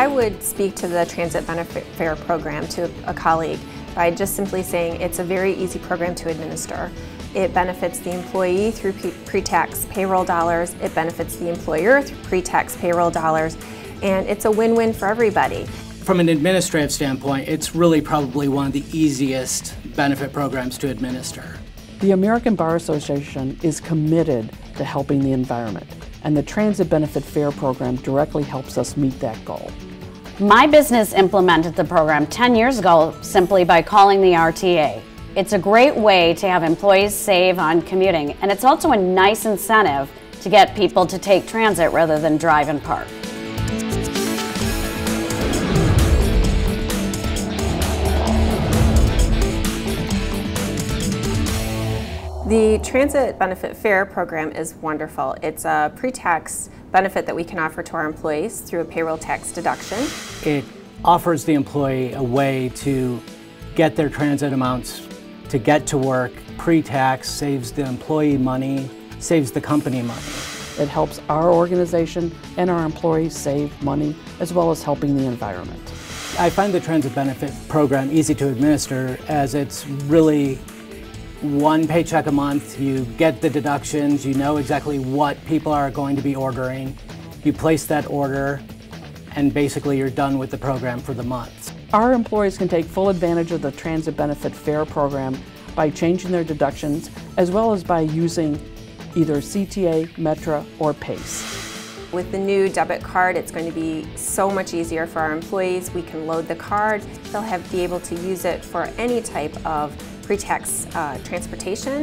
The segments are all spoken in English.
I would speak to the Transit Benefit Fare program to a colleague by just simply saying it's a very easy program to administer. It benefits the employee through pre-tax payroll dollars, it benefits the employer through pre-tax payroll dollars, and it's a win-win for everybody. From an administrative standpoint, it's really probably one of the easiest benefit programs to administer. The American Bar Association is committed to helping the environment, and the Transit Benefit Fare program directly helps us meet that goal. My business implemented the program 10 years ago simply by calling the RTA. It's a great way to have employees save on commuting, and it's also a nice incentive to get people to take transit rather than drive and park. The Transit Benefit Fare program is wonderful. It's a pre-tax benefit that we can offer to our employees through a payroll tax deduction. It offers the employee a way to get their transit amounts to get to work pre-tax, saves the employee money, saves the company money. It helps our organization and our employees save money, as well as helping the environment. I find the Transit Benefit program easy to administer, as it's really one paycheck a month. You get the deductions, you know exactly what people are going to be ordering, you place that order, and basically you're done with the program for the month. Our employees can take full advantage of the Transit Benefit Fare program by changing their deductions, as well as by using either CTA, Metra, or PACE. With the new debit card, it's going to be so much easier for our employees. We can load the card. They'll be able to use it for any type of pre-tax transportation.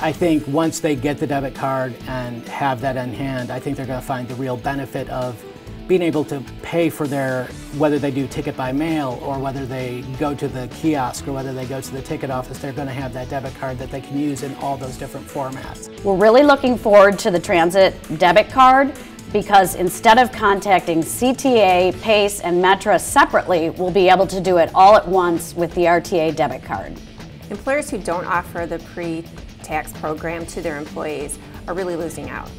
I think once they get the debit card and have that in hand, I think they're going to find the real benefit of being able to pay for whether they do ticket by mail or whether they go to the kiosk or whether they go to the ticket office, they're going to have that debit card that they can use in all those different formats. We're really looking forward to the Transit debit card because instead of contacting CTA, PACE, and Metra separately, we'll be able to do it all at once with the RTA debit card. Employers who don't offer the pre-tax program to their employees are really losing out.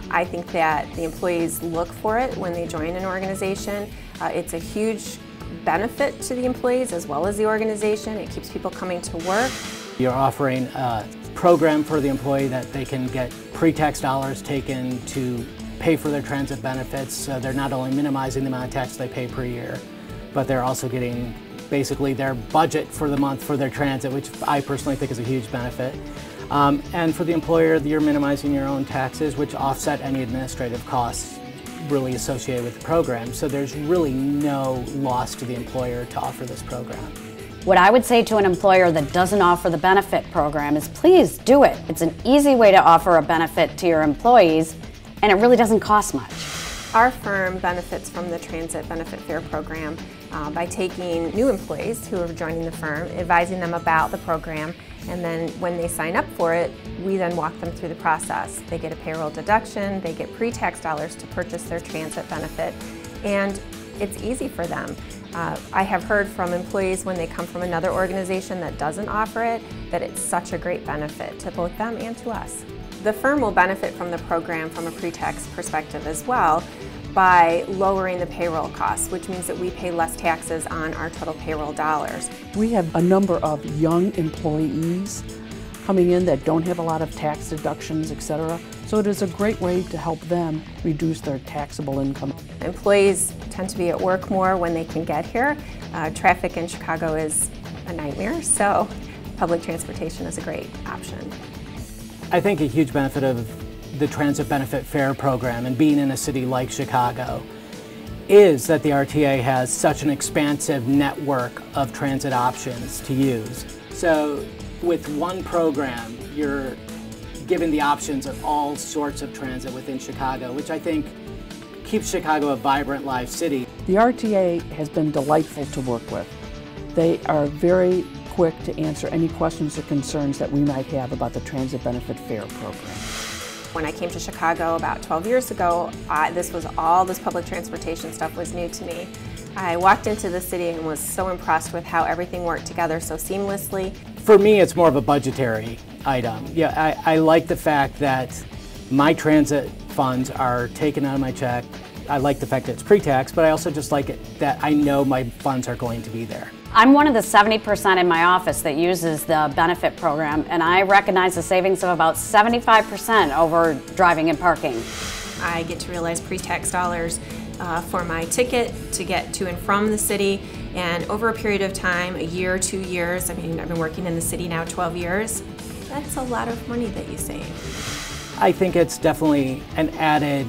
I think that the employees look for it when they join an organization. It's a huge benefit to the employees as well as the organization. It keeps people coming to work. You're offering a program for the employee that they can get pre-tax dollars taken to pay for their transit benefits. So they're not only minimizing the amount of tax they pay per year, but they're also getting basically their budget for the month for their transit, which I personally think is a huge benefit. And for the employer, you're minimizing your own taxes, which offset any administrative costs really associated with the program. So there's really no loss to the employer to offer this program. What I would say to an employer that doesn't offer the benefit program is please do it. It's an easy way to offer a benefit to your employees, and it really doesn't cost much. Our firm benefits from the Transit Benefit Fare program by taking new employees who are joining the firm, advising them about the program, and then when they sign up for it, we then walk them through the process. They get a payroll deduction, they get pre-tax dollars to purchase their transit benefit, and it's easy for them. I have heard from employees when they come from another organization that doesn't offer it, that it's such a great benefit to both them and to us. The firm will benefit from the program from a pre-tax perspective as well by lowering the payroll costs, which means that we pay less taxes on our total payroll dollars. We have a number of young employees coming in that don't have a lot of tax deductions, etc. So it is a great way to help them reduce their taxable income. Employees tend to be at work more when they can get here. Traffic in Chicago is a nightmare, so public transportation is a great option. I think a huge benefit of the Transit Benefit Fare program and being in a city like Chicago is that the RTA has such an expansive network of transit options to use. So with one program, you're given the options of all sorts of transit within Chicago, which I think keeps Chicago a vibrant, live city. The RTA has been delightful to work with. They are very quick to answer any questions or concerns that we might have about the Transit Benefit Fare program. When I came to Chicago about 12 years ago, all this public transportation stuff was new to me. I walked into the city and was so impressed with how everything worked together so seamlessly. For me, it's more of a budgetary item. Yeah, I like the fact that my transit funds are taken out of my check I like the fact that it's pre-tax, but I also just like it that I know my funds are going to be there. I'm one of the 70% in my office that uses the benefit program, and I recognize the savings of about 75% over driving and parking. I get to realize pre-tax dollars for my ticket to get to and from the city, and over a period of time, a year, 2 years, I mean, I've been working in the city now 12 years, that's a lot of money that you save. I think it's definitely an added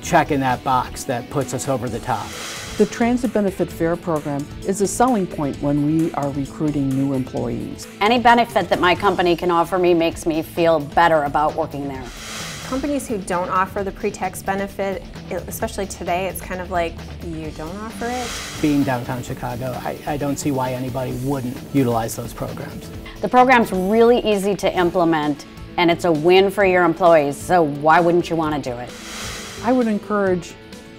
check in that box that puts us over the top. The Transit Benefit Fair program is a selling point when we are recruiting new employees. Any benefit that my company can offer me makes me feel better about working there. Companies who don't offer the pre-tax benefit, especially today, it's kind of like, you don't offer it? Being downtown Chicago, I don't see why anybody wouldn't utilize those programs. The program's really easy to implement, and it's a win for your employees, so why wouldn't you want to do it? I would encourage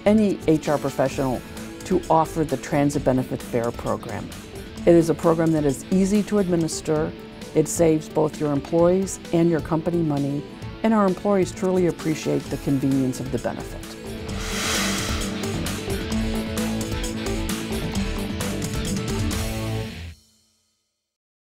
any HR professional to offer the Transit Benefit Fair program. It is a program that is easy to administer, it saves both your employees and your company money, and our employees truly appreciate the convenience of the benefit.